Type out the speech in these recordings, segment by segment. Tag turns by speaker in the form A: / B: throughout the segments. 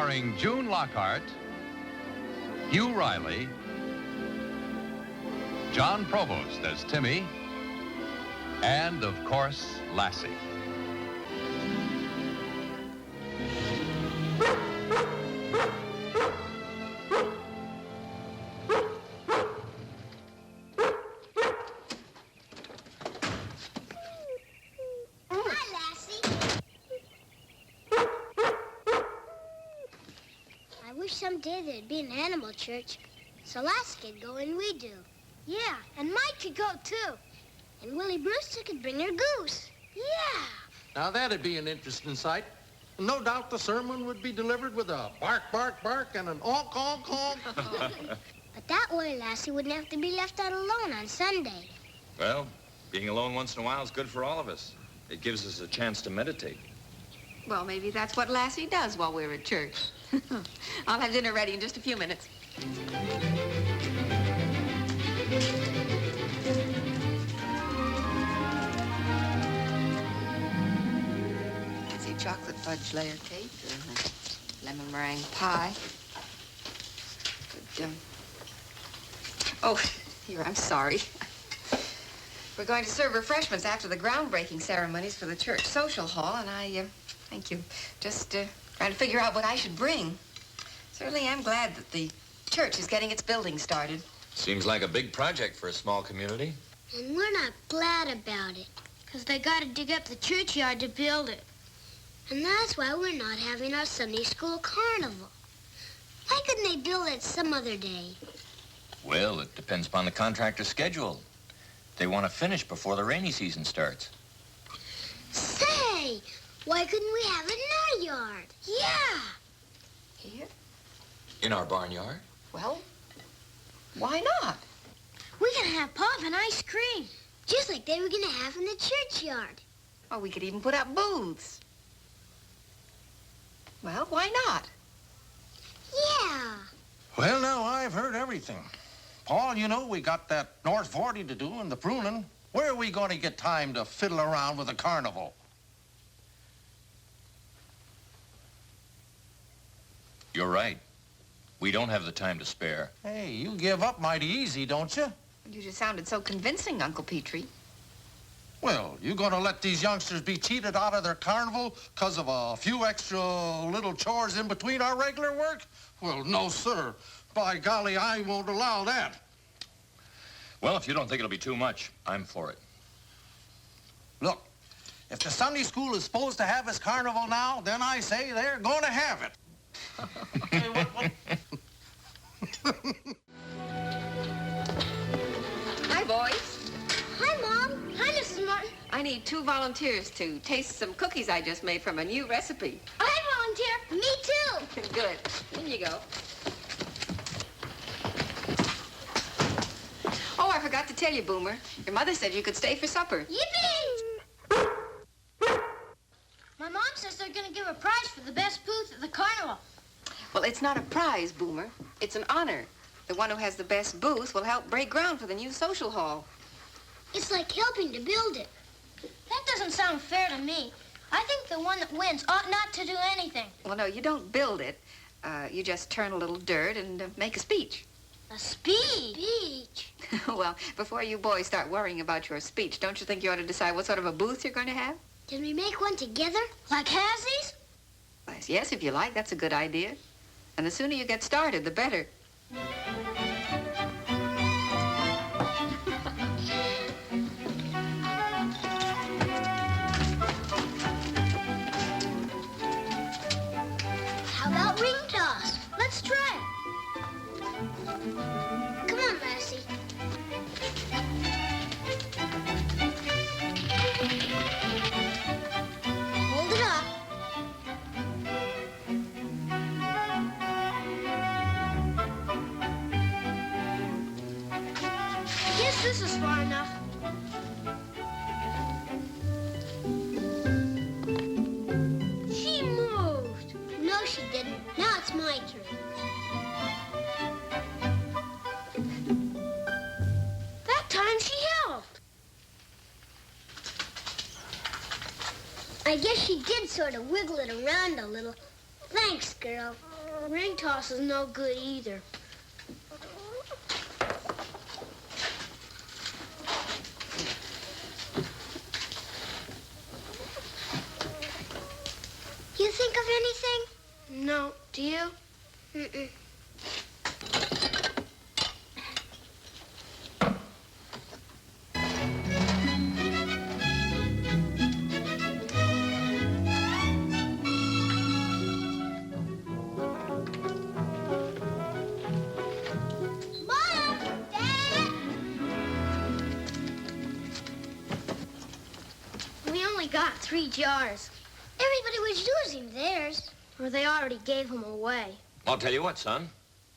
A: starring June Lockhart, Hugh Riley, John Provost as Timmy, and, of course, Lassie.
B: Someday there'd be an animal church, so Lassie could go and we do. Yeah, and Mike could go too. And Willie Brewster could bring her goose. Yeah.
C: Now that'd be an interesting sight. No doubt the sermon would be delivered with a bark, bark, bark and an honk, honk, honk.
B: But that way Lassie wouldn't have to be left out alone on Sunday.
D: Well, being alone once in a while is good for all of us. It gives us a chance to meditate.
E: Well, maybe that's what Lassie does while we're at church. I'll have dinner ready in just a few minutes. Fancy chocolate fudge layer cake or lemon meringue pie. Good, oh, here, I'm sorry. We're going to serve refreshments after the groundbreaking ceremonies for the church social hall, and thank you. Just trying to figure out what I should bring. Certainly am glad that the church is getting its building started.
D: Seems like a big project for a small community.
B: And we're not glad about it, because they got to dig up the churchyard to build it. And that's why we're not having our Sunday school carnival. Why couldn't they build it some other day?
D: Well, it depends upon the contractor's schedule. They want to finish before the rainy season starts.
B: Say, why couldn't we have it in our yard? Yeah.
E: Here?
D: In our barnyard?
E: Well, why not?
B: We can have pop and ice cream, just like they were going to have in the churchyard.
E: Oh, we could even put up booths. Well, why not?
B: Yeah.
C: Well, now, I've heard everything. Paul, you know, we got that North 40 to do and the pruning. Where are we going to get time to fiddle around with a carnival?
D: You're right. We don't have the time to spare.
C: Hey, you give up mighty easy, don't you?
E: You just sounded so convincing, Uncle Petrie.
C: Well, you gonna let these youngsters be cheated out of their carnival because of a few extra little chores in between our regular work? Well, no, sir. By golly, I won't allow that.
D: Well, if you don't think it'll be too much, I'm for it.
C: Look, if the Sunday school is supposed to have its carnival now, then I say they're going to have it. Hey, what?
E: Hi, boys.
B: Hi, Mom. Hi, Mrs. Martin.
E: I need 2 volunteers to taste some cookies I just made from a new recipe.
B: I volunteer. Me too.
E: Good. In you go. Oh, I forgot to tell you, Boomer. Your mother said you could stay for supper.
B: Yippee! My mom says they're going to give a prize for the best booth at the carnival.
E: Well, it's not a prize, Boomer. It's an honor. The one who has the best booth will help break ground for the new social hall.
B: It's like helping to build it. That doesn't sound fair to me. I think the one that wins ought not to do anything.
E: Well, no, you don't build it. You just turn a little dirt and make a speech.
B: A speech? Speech?
E: Well, before you boys start worrying about your speech, don't you think you ought to decide what sort of a booth you're going to have?
B: Can we make one together, like Hassie's?
E: Yes, if you like. That's a good idea. And the sooner you get started, the better.
B: How about ring toss? Let's try it. Come on, Lassie. Hold it up. Guess this is far enough. She moved. No, she didn't. Now it's my turn. That time she helped. I guess she did sort of wiggle it around a little. Thanks, girl. Ring toss is no good either. You think of anything? No. Do you? Mm-mm. Got 3 jars. Everybody was using theirs. Or they already gave them away.
D: I'll tell you what, son.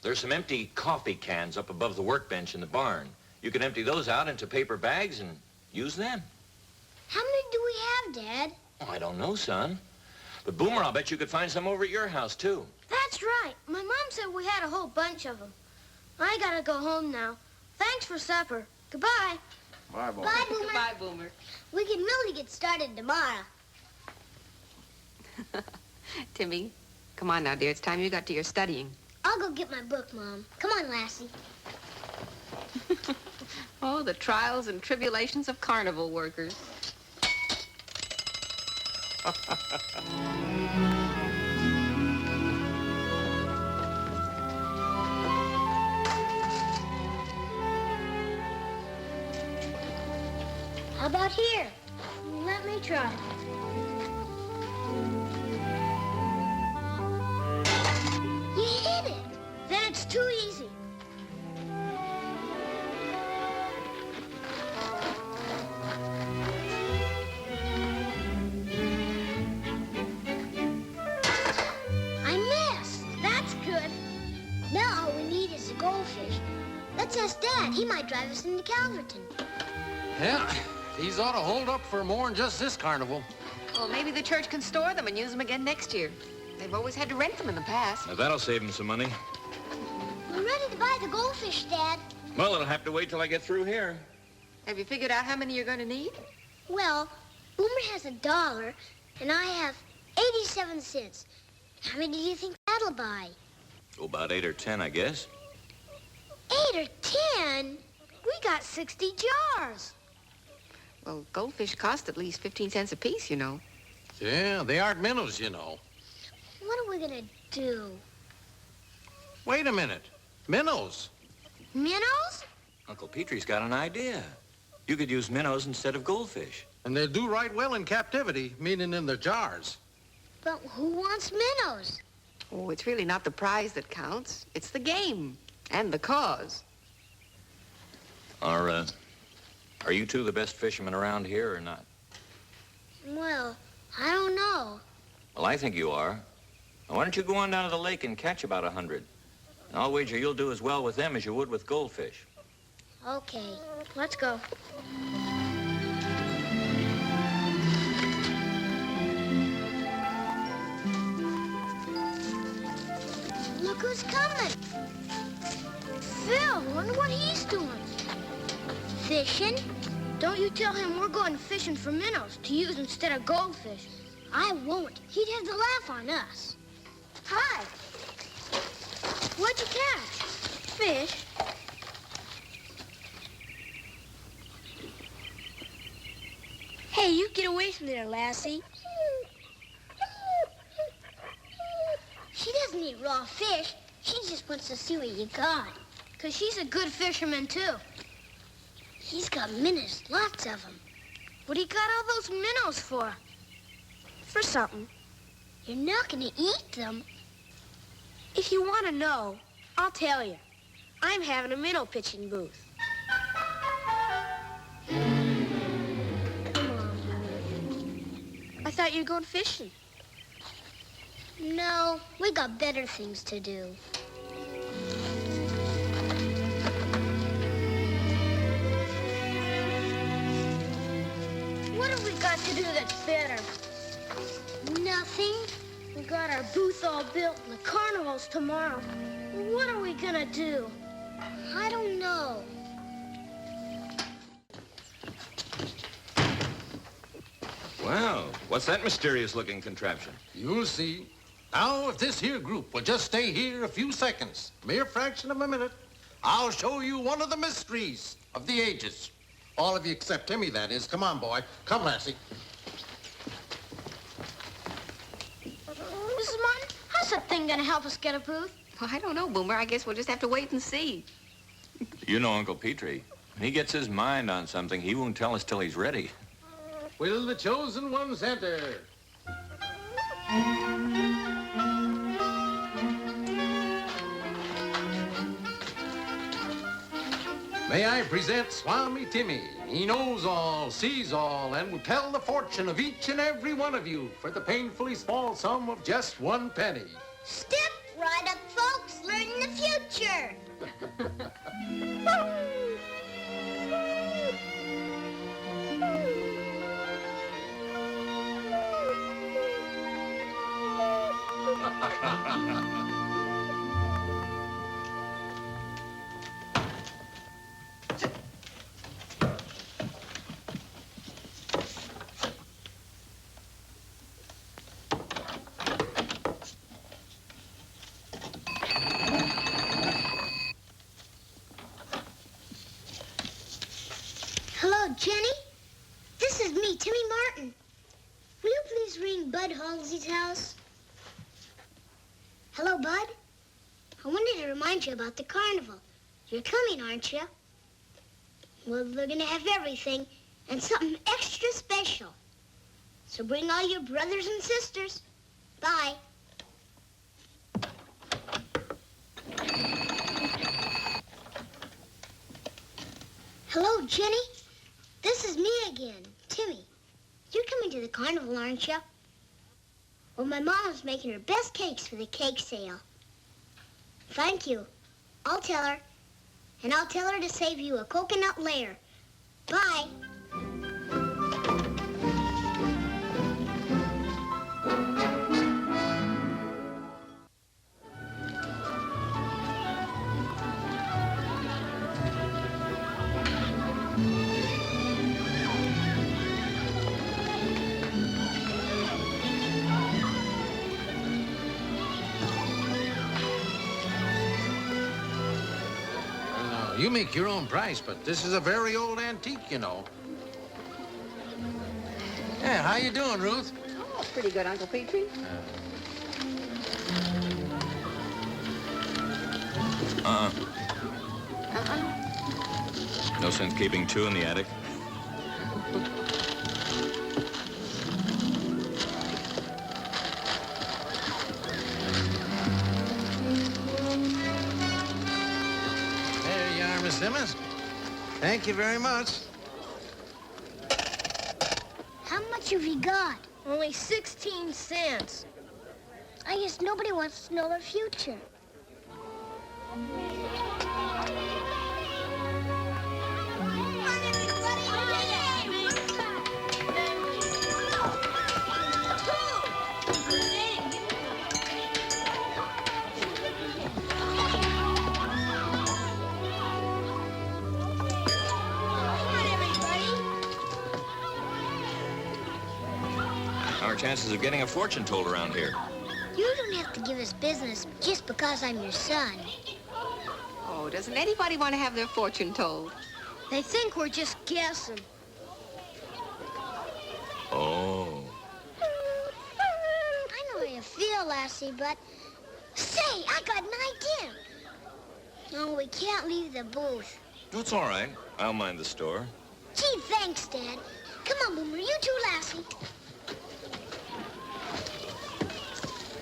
D: There's some empty coffee cans up above the workbench in the barn. You can empty those out into paper bags and use them.
B: How many do we have, Dad?
D: Oh, I don't know, son. But Boomer, I'll bet you could find some over at your house, too.
B: That's right. My mom said we had a whole bunch of them. I gotta go home now. Thanks for supper. Goodbye.
C: Bye, boy.
B: Bye, Boomer.
E: Goodbye, Boomer.
B: We can really get started tomorrow.
E: Timmy, come on now, dear. It's time you got to your studying.
B: I'll go get my book, Mom. Come on, Lassie.
E: Oh, the trials and tribulations of carnival workers.
B: How about here? Let me try. You hit it. Then it's too easy. I missed. That's good. Now all we need is a goldfish. Let's ask Dad. He might drive us into Calverton.
C: Yeah, these ought to hold up for more than just this carnival.
E: Well, maybe the church can store them and use them again next year. They've always had to rent them in the past.
D: Now, that'll save them some money.
B: We're ready to buy the goldfish, Dad.
D: Well, it'll have to wait till I get through here.
E: Have you figured out how many you're going to need?
B: Well, Boomer has $1, and I have 87 cents. How many do you think that'll buy?
D: Oh, about 8 or 10, I guess.
B: 8 or 10? We got 60 jars.
E: Well, goldfish cost at least 15 cents apiece, you know.
C: Yeah, they aren't minnows, you know.
B: What are we gonna do?
C: Wait a minute. Minnows?
B: Minnows?
D: Uncle Petrie's got an idea. You could use minnows instead of goldfish.
C: And they do right well in captivity, meaning in their jars.
B: But who wants minnows?
E: Oh, it's really not the prize that counts. It's the game and the cause.
D: Are you two the best fishermen around here or not?
B: Well, I don't know.
D: Well, I think you are. Now, why don't you go on down to the lake and catch about 100? And I'll wager you'll do as well with them as you would with goldfish.
B: Okay, let's go. Look who's coming. Phil, wonder what he's doing. Fishing? Don't you tell him we're going fishing for minnows to use instead of goldfish. I won't. He'd have to laugh on us. Hi. What'd you catch? Fish. Hey, you get away from there, Lassie. She doesn't eat raw fish. She just wants to see what you got. 'Cause she's a good fisherman, too. He's got minnows, lots of them. What do you got all those minnows for? For something. You're not gonna eat them. If you want to know, I'll tell you. I'm having a minnow pitching booth. Come on. I thought you were going fishing. No, we got better things to do. What have we got to do that's better? Nothing. We got our booth all built and the carnival's tomorrow. What are we gonna do? I don't know.
D: Wow, what's that mysterious-looking contraption?
C: You'll see. Now, if this here group will just stay here a few seconds, mere fraction of a minute, I'll show you one of the mysteries of the ages. All of you except Timmy, that is. Come on, boy. Come, Lassie.
B: Mrs. Martin, how's that thing gonna help us get a booth?
E: Well, I don't know, Boomer. I guess we'll just have to wait and see.
D: You know Uncle Petrie. When he gets his mind on something, he won't tell us till he's ready.
C: Will the chosen ones enter? May I present Swami Timmy. He knows all, sees all, and will tell the fortune of each and every one of you for the painfully small sum of just 1 penny.
B: Step right up, folks. Learn the future. Hello, Jenny. This is me, Timmy Martin. Will you please ring Bud Halsey's house? Hello, Bud. I wanted to remind you about the carnival. You're coming, aren't you? Well, they're going to have everything and something extra special. So bring all your brothers and sisters. Bye. Hello, Jenny. This is me again, Timmy. You're coming to the carnival, aren't you? Well, my mom's making her best cakes for the cake sale. Thank you. I'll tell her. And I'll tell her to save you a coconut layer. Bye.
C: You make your own price, but this is a very old antique, you know. Yeah, how you doing, Ruth?
E: Oh, pretty good, Uncle Petrie.
D: No sense keeping 2 in the attic.
C: There you are, Miss Simmons. Thank you very much.
B: How much have you got? Only 16 cents. I guess nobody wants to know their future.
D: Our chances of getting a fortune told around here.
B: You don't have to give us business just because I'm your son.
E: Oh, doesn't anybody want to have their fortune told?
B: They think we're just guessing.
D: Oh.
B: I know how you feel, Lassie, but... Say, I got an idea. No, we can't leave the booth.
D: That's all right. I'll mind the store.
B: Gee, thanks, Dad. Come on, Boomer, you too, Lassie.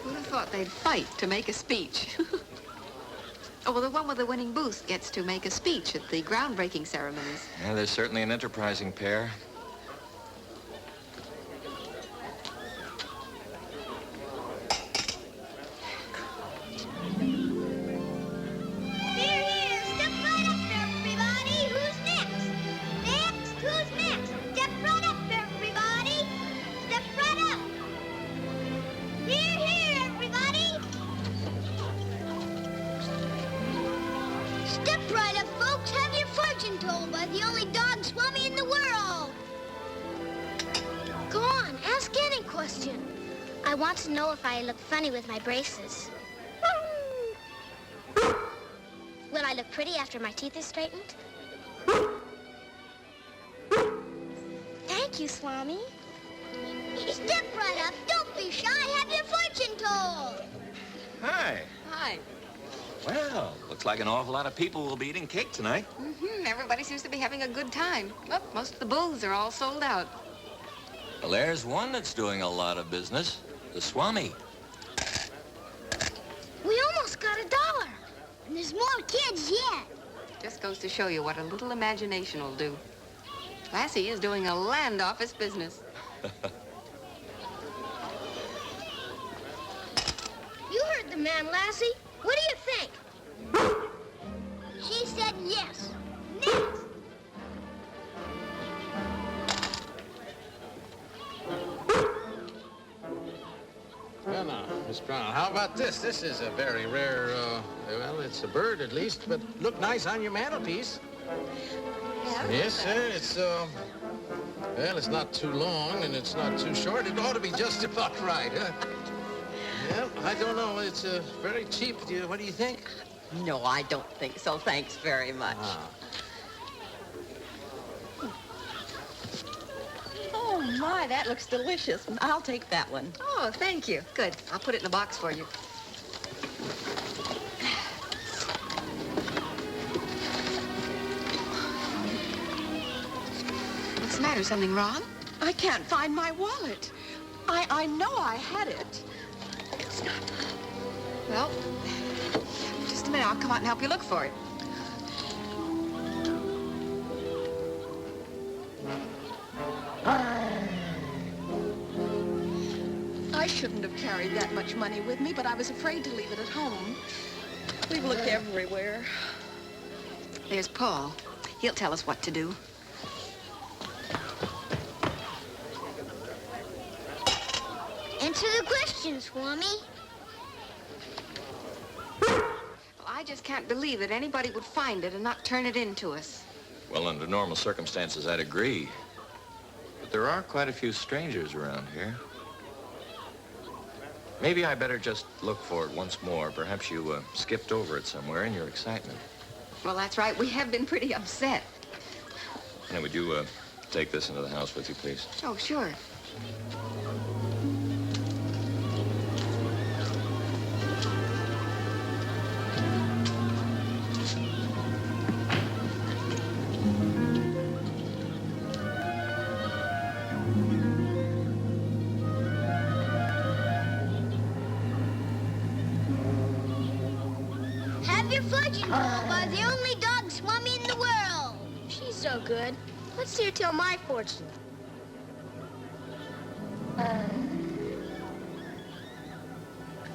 E: Who'd have thought they'd fight to make a speech? Oh, well, the one with the winning booth gets to make a speech at the groundbreaking ceremonies.
D: Yeah, they're certainly an enterprising pair.
B: Here, here, step right up there, everybody. Who's next? Next? Who's next? Step right up there, everybody. Step right up. Here, here, everybody. Step right up, folks. Have your fortune told by the only dog Swami in the world. wants to know if I look funny with my braces. Will I look pretty after my teeth are straightened? Thank you, Swami. Step right up. Don't be shy. Have your fortune told.
D: Hi.
E: Hi.
D: Well, looks like an awful lot of people will be eating cake tonight.
E: Everybody seems to be having a good time. Look, most of the booths are all sold out.
D: Well, there's one that's doing a lot of business. The Swami.
B: We almost got $1. And there's more kids yet.
E: Just goes to show you what a little imagination will do. Lassie is doing a land office business.
B: You heard the man, Lassie. What do you think? She said yes. Next.
C: Well, now, Miss Brown, how about this? This is a very rare, well, it's a bird at least, but look nice on your mantelpiece. Yes, sir. It's, well, it's not too long and it's not too short. It ought to be just about right, huh? Well, I don't know. It's very cheap. What do you think?
F: No, I don't think so. Thanks very much. Oh, my, that looks delicious. I'll take that one.
E: Oh, thank you. Good. I'll put it in a box for you. What's the matter? Something wrong?
F: I can't find my wallet. I know I had it.
E: Well, just a minute. I'll come out and help you look for it.
F: I shouldn't have carried that much money with me, but I was afraid to leave it at home. We've looked everywhere.
E: There's Paul. He'll tell us what to do.
B: Answer the question, Swami.
E: Well, I just can't believe that anybody would find it and not turn it in to us.
D: Well, under normal circumstances, I'd agree. But there are quite a few strangers around here. Maybe I better just look for it once more. Perhaps you skipped over it somewhere in your excitement.
E: Well, that's right. We have been pretty upset.
D: Now, would you take this into the house with you, please?
E: Oh, sure.
B: Have your fortune told by the only dog Swami in the world. She's so good. Let's see her tell my fortune.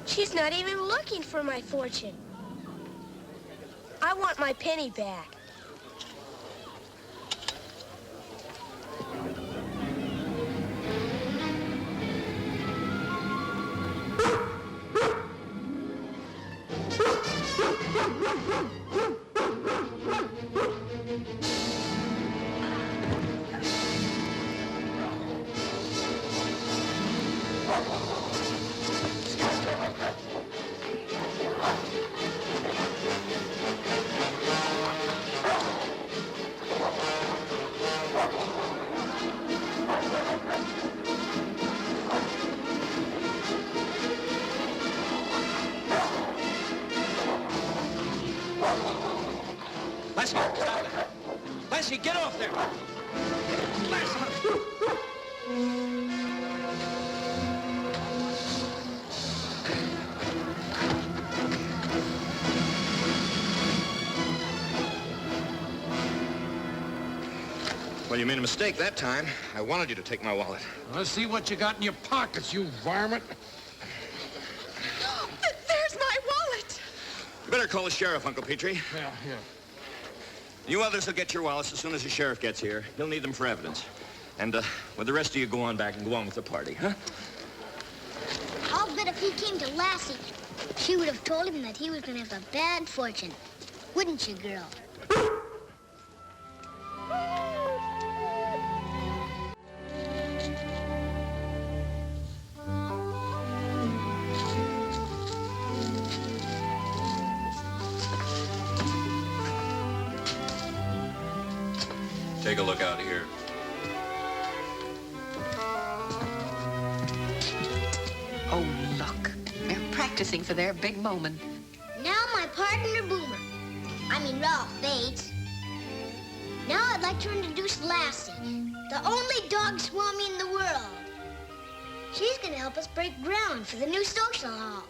B: She's not even looking for my fortune. I want my penny back.
D: Lassie, stop that. Lassie, get off there. Lassie. Well, you made a mistake that time. I wanted you to take my wallet.
C: Let's see what you got in your pockets, you varmint.
F: There's my wallet.
D: You better call the sheriff, Uncle Petrie.
C: Yeah.
D: You others will get your wallets as soon as the sheriff gets here. He'll need them for evidence. And, well, the rest of you go on back and go on with the party, huh?
B: I'll bet if he came to Lassie, she would have told him that he was going to have a bad fortune. Wouldn't you, girl?
D: Take a look out here.
E: Oh, look. They're practicing for their big moment.
B: Now my partner, Boomer. I mean, Ralph Bates. Now I'd like to introduce Lassie, the only dog Swami in the world. She's going to help us break ground for the new social hall.